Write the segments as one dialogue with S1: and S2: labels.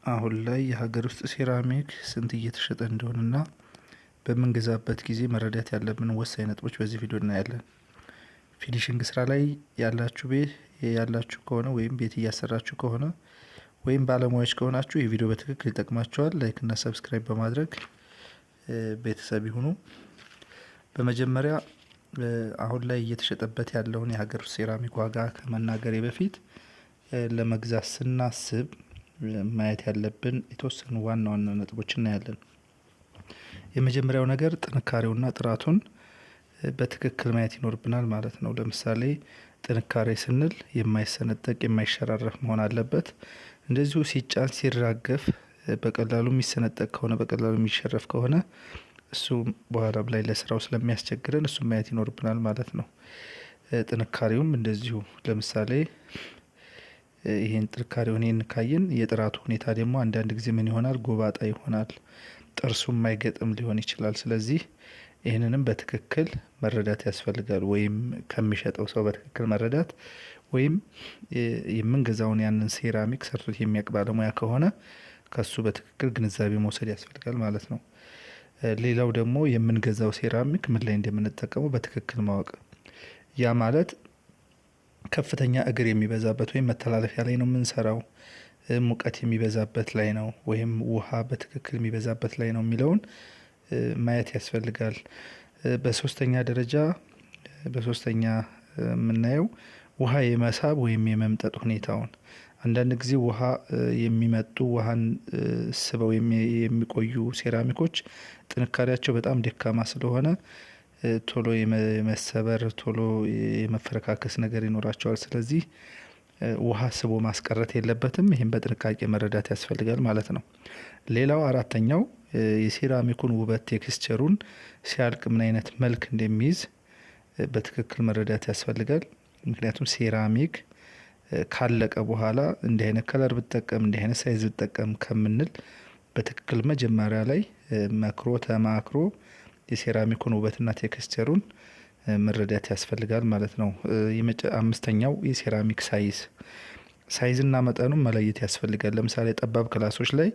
S1: አሁን ላይ የሀገር ውስጥ ሴራሚክ ስንት እየተሸጠ እንደሆነና በምንገዛበት ጊዜ መረዳት ያለብን ወሳኝ ነጥቦች በዚህ ቪዲዮ እናያለን። ፊኒሽንግ ስራ ላይ ያላችሁ ከሆነ ወይም ቤት እያሰራችሁ ከሆነ ወይም ባለሙያዎች ከሆናችሁ ይህ ቪዲዮ በትክክል ይጠቅማችኋል። ላይክ እና ሰብስክራይብ በማድረግ ቤተሰብ ይሁኑ። በመጀመሪያ አሁን ላይ እየተሸጠበት ያለውን የሀገር ውስጥ ሴራሚክ ዋጋ ከመናገሬ በፊት ለመግዛት ስናስብ ማየት ያለብን የተወሰኑ ዋና ዋና ነጥቦች እናያለን። የመጀመሪያው ነገር ጥንካሬውና ጥራቱን በትክክል ማየት ይኖርብናል ማለት ነው። ለምሳሌ ጥንካሬ ስንል የማይሰነጠቅ የማይሸራረፍ መሆን አለበት። እንደዚሁ ሲጫን ሲራገፍ በቀላሉ የሚሰነጠቅ ከሆነ በቀላሉ የሚሸረፍ ከሆነ እሱ በኋላም ላይ ለስራው ስለሚያስቸግረን እሱ ማየት ይኖርብናል ማለት ነው። ጥንካሬውም እንደዚሁ ለምሳሌ ይሄን ጥንካሬውን ካየን የጥራቱ ሁኔታ ደግሞ አንዳንድ ጊዜ ምን ይሆናል? ጎባጣ ይሆናል፣ ጥርሱ የማይገጥም ሊሆን ይችላል። ስለዚህ ይህንንም በትክክል መረዳት ያስፈልጋል። ወይም ከሚሸጠው ሰው በትክክል መረዳት ወይም የምንገዛውን ያንን ሴራሚክ ሰርቶት የሚያውቅ ባለሙያ ከሆነ ከሱ በትክክል ግንዛቤ መውሰድ ያስፈልጋል ማለት ነው። ሌላው ደግሞ የምንገዛው ሴራሚክ ምን ላይ እንደምንጠቀመው በትክክል ማወቅ። ያ ማለት ከፍተኛ እግር የሚበዛበት ወይም መተላለፊያ ላይ ነው የምንሰራው፣ ሙቀት የሚበዛበት ላይ ነው ወይም ውሃ በትክክል የሚበዛበት ላይ ነው የሚለውን ማየት ያስፈልጋል። በሶስተኛ የምናየው ውሃ የመሳብ ወይም የመምጠጥ ሁኔታውን። አንዳንድ ጊዜ ውሃን ስበው የሚቆዩ ሴራሚኮች ጥንካሬያቸው በጣም ደካማ ስለሆነ ቶሎ የመሰበር ቶሎ የመፈረካከስ ነገር ይኖራቸዋል። ስለዚህ ውሃ ስቦ ማስቀረት የለበትም። ይህም በጥንቃቄ መረዳት ያስፈልጋል ማለት ነው። ሌላው አራተኛው የሴራሚኩን ውበት ቴክስቸሩን ሲያልቅ ምን አይነት መልክ እንደሚይዝ በትክክል መረዳት ያስፈልጋል። ምክንያቱም ሴራሚክ ካለቀ በኋላ እንዲህ አይነት ከለር ብጠቀም እንዲህ አይነት ሳይዝ ብጠቀም ከምንል በትክክል መጀመሪያ ላይ መክሮ ተማክሮ የሴራሚኩን ውበትና ቴክስቸሩን መረዳት ያስፈልጋል ማለት ነው። አምስተኛው የሴራሚክ ሳይዝና መጠኑን መለየት ያስፈልጋል። ለምሳሌ ጠባብ ክላሶች ላይ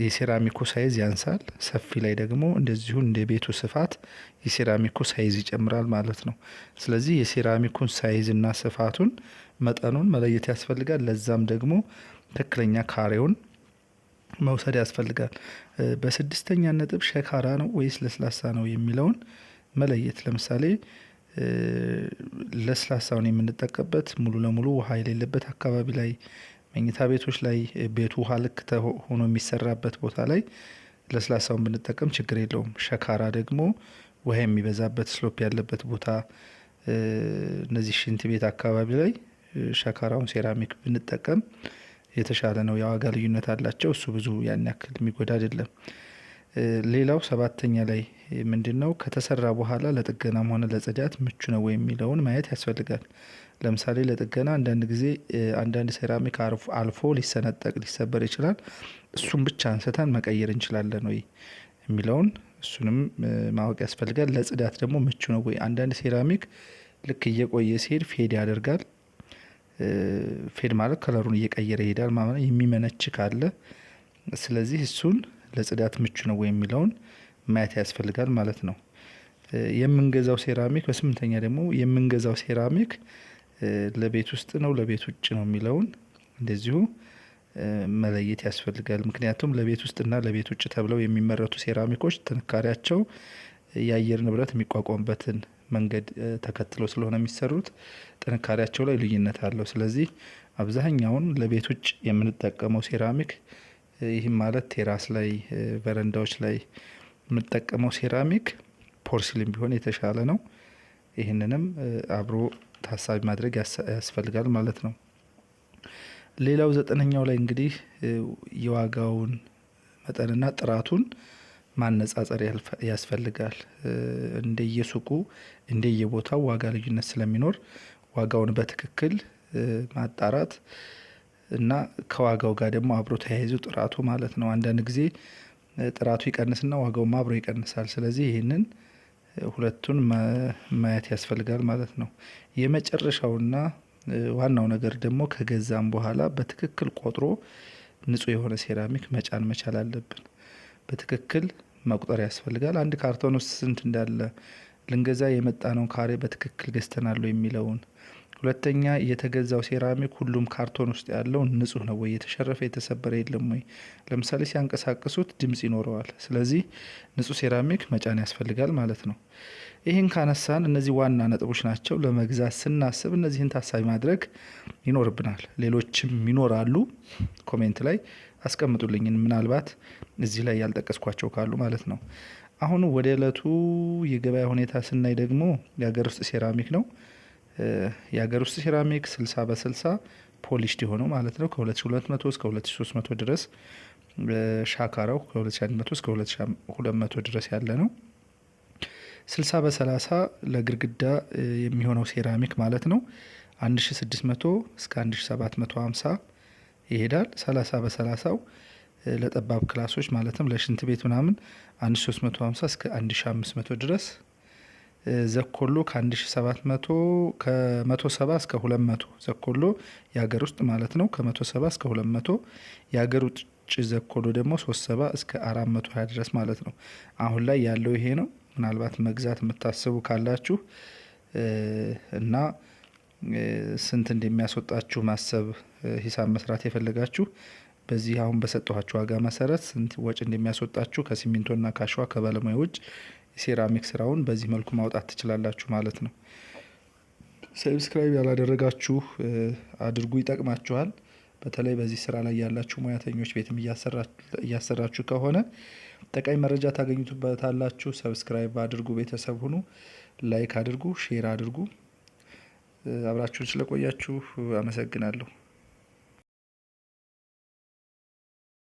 S1: የሴራሚኩ ሳይዝ ያንሳል፣ ሰፊ ላይ ደግሞ እንደዚሁ እንደ ቤቱ ስፋት የሴራሚኩ ሳይዝ ይጨምራል ማለት ነው። ስለዚህ የሴራሚኩን ሳይዝና ስፋቱን መጠኑን መለየት ያስፈልጋል። ለዛም ደግሞ ትክክለኛ ካሬውን መውሰድ ያስፈልጋል። በስድስተኛ ነጥብ ሸካራ ነው ወይስ ለስላሳ ነው የሚለውን መለየት። ለምሳሌ ለስላሳውን የምንጠቀምበት ሙሉ ለሙሉ ውሃ የሌለበት አካባቢ ላይ፣ መኝታ ቤቶች ላይ ቤቱ ውሃ ልክ ሆኖ የሚሰራበት ቦታ ላይ ለስላሳውን ብንጠቀም ችግር የለውም። ሸካራ ደግሞ ውሃ የሚበዛበት ስሎፕ ያለበት ቦታ፣ እነዚህ ሽንት ቤት አካባቢ ላይ ሸካራውን ሴራሚክ ብንጠቀም የተሻለ ነው። የዋጋ ልዩነት አላቸው። እሱ ብዙ ያን ያክል የሚጎዳ አይደለም። ሌላው ሰባተኛ ላይ ምንድነው? ከተሰራ በኋላ ለጥገናም ሆነ ለጽዳት ምቹ ነው የሚለውን ማየት ያስፈልጋል። ለምሳሌ ለጥገና አንዳንድ ጊዜ አንዳንድ ሴራሚክ አልፎ ሊሰነጠቅ ሊሰበር ይችላል። እሱን ብቻ አንስተን መቀየር እንችላለን ወይ የሚለውን እሱንም ማወቅ ያስፈልጋል። ለጽዳት ደግሞ ምቹ ነው ወይ? አንዳንድ ሴራሚክ ልክ እየቆየ ሲሄድ ፌድ ያደርጋል። ፌድ ማለት ከለሩን እየቀየረ ይሄዳል ማለት የሚመነች ካለ፣ ስለዚህ እሱን ለጽዳት ምቹ ነው ወይ የሚለውን ማየት ያስፈልጋል ማለት ነው። የምንገዛው ሴራሚክ በስምንተኛ ደግሞ የምንገዛው ሴራሚክ ለቤት ውስጥ ነው ለቤት ውጭ ነው የሚለውን እንደዚሁ መለየት ያስፈልጋል። ምክንያቱም ለቤት ውስጥና ለቤት ውጭ ተብለው የሚመረቱ ሴራሚኮች ጥንካሬያቸው የአየር ንብረት የሚቋቋምበትን መንገድ ተከትሎ ስለሆነ የሚሰሩት ጥንካሬያቸው ላይ ልዩነት አለው። ስለዚህ አብዛኛውን ለቤት ውጭ የምንጠቀመው ሴራሚክ ይህም ማለት ቴራስ ላይ በረንዳዎች ላይ የምንጠቀመው ሴራሚክ ፖርሲሊን ቢሆን የተሻለ ነው። ይህንንም አብሮ ታሳቢ ማድረግ ያስፈልጋል ማለት ነው። ሌላው ዘጠነኛው ላይ እንግዲህ የዋጋውን መጠንና ጥራቱን ማነጻጸር ያስፈልጋል። እንደየሱቁ እንደየቦታው ዋጋ ልዩነት ስለሚኖር ዋጋውን በትክክል ማጣራት እና ከዋጋው ጋር ደግሞ አብሮ ተያይዞ ጥራቱ ማለት ነው። አንዳንድ ጊዜ ጥራቱ ይቀንስና ዋጋውም አብሮ ይቀንሳል። ስለዚህ ይህንን ሁለቱን ማየት ያስፈልጋል ማለት ነው። የመጨረሻውና ዋናው ነገር ደግሞ ከገዛም በኋላ በትክክል ቆጥሮ ንጹህ የሆነ ሴራሚክ መጫን መቻል አለብን። በትክክል መቁጠር ያስፈልጋል። አንድ ካርቶን ውስጥ ስንት እንዳለ ልንገዛ የመጣነው ካሬ በትክክል ገዝተናል የሚለውን። ሁለተኛ የተገዛው ሴራሚክ ሁሉም ካርቶን ውስጥ ያለው ንጹህ ነው ወይ፣ የተሸረፈ የተሰበረ የለም ወይ። ለምሳሌ ሲያንቀሳቅሱት ድምጽ ይኖረዋል። ስለዚህ ንጹህ ሴራሚክ መጫን ያስፈልጋል ማለት ነው። ይህን ካነሳን እነዚህ ዋና ነጥቦች ናቸው። ለመግዛት ስናስብ እነዚህን ታሳቢ ማድረግ ይኖርብናል። ሌሎችም ይኖራሉ፣ ኮሜንት ላይ አስቀምጡልኝ፣ ምናልባት እዚህ ላይ ያልጠቀስኳቸው ካሉ ማለት ነው። አሁን ወደ ዕለቱ የገበያ ሁኔታ ስናይ ደግሞ የሀገር ውስጥ ሴራሚክ ነው። የሀገር ውስጥ ሴራሚክ 60 በ60 ፖሊሽድ የሆነው ማለት ነው ከ2200 እስከ 2300 ድረስ፣ ሻካራው ከ2100 እስከ 2200 ድረስ ያለ ነው። 60 በ30 ለግድግዳ የሚሆነው ሴራሚክ ማለት ነው 1600 እስከ 1750 ይሄዳል። 30 በ30ው ለጠባብ ክላሶች ማለትም ለሽንት ቤት ምናምን 1350 እስከ 1500 ድረስ። ዘኮሎ ከ1700 ከ170 እስከ 200 ዘኮሎ የሀገር ውስጥ ማለት ነው ከ170 እስከ 200። የሀገር ውጭ ዘኮሎ ደግሞ 370 እስከ 420 ድረስ ማለት ነው። አሁን ላይ ያለው ይሄ ነው። ምናልባት መግዛት የምታስቡ ካላችሁ እና ስንት እንደሚያስወጣችሁ ማሰብ ሂሳብ መስራት የፈለጋችሁ በዚህ አሁን በሰጠኋችሁ ዋጋ መሰረት ስንት ወጪ እንደሚያስወጣችሁ ከሲሚንቶና ካሸዋ ከባለሙያ ውጭ ሴራሚክ ስራውን በዚህ መልኩ ማውጣት ትችላላችሁ ማለት ነው። ሰብስክራይብ ያላደረጋችሁ አድርጉ፣ ይጠቅማችኋል። በተለይ በዚህ ስራ ላይ ያላችሁ ሙያተኞች ቤትም እያሰራችሁ ከሆነ ጠቃሚ መረጃ ታገኙበታላችሁ። ሰብስክራይብ አድርጉ፣ ቤተሰብ ሁኑ፣ ላይክ አድርጉ፣ ሼር አድርጉ። አብራችሁን ስለቆያችሁ አመሰግናለሁ።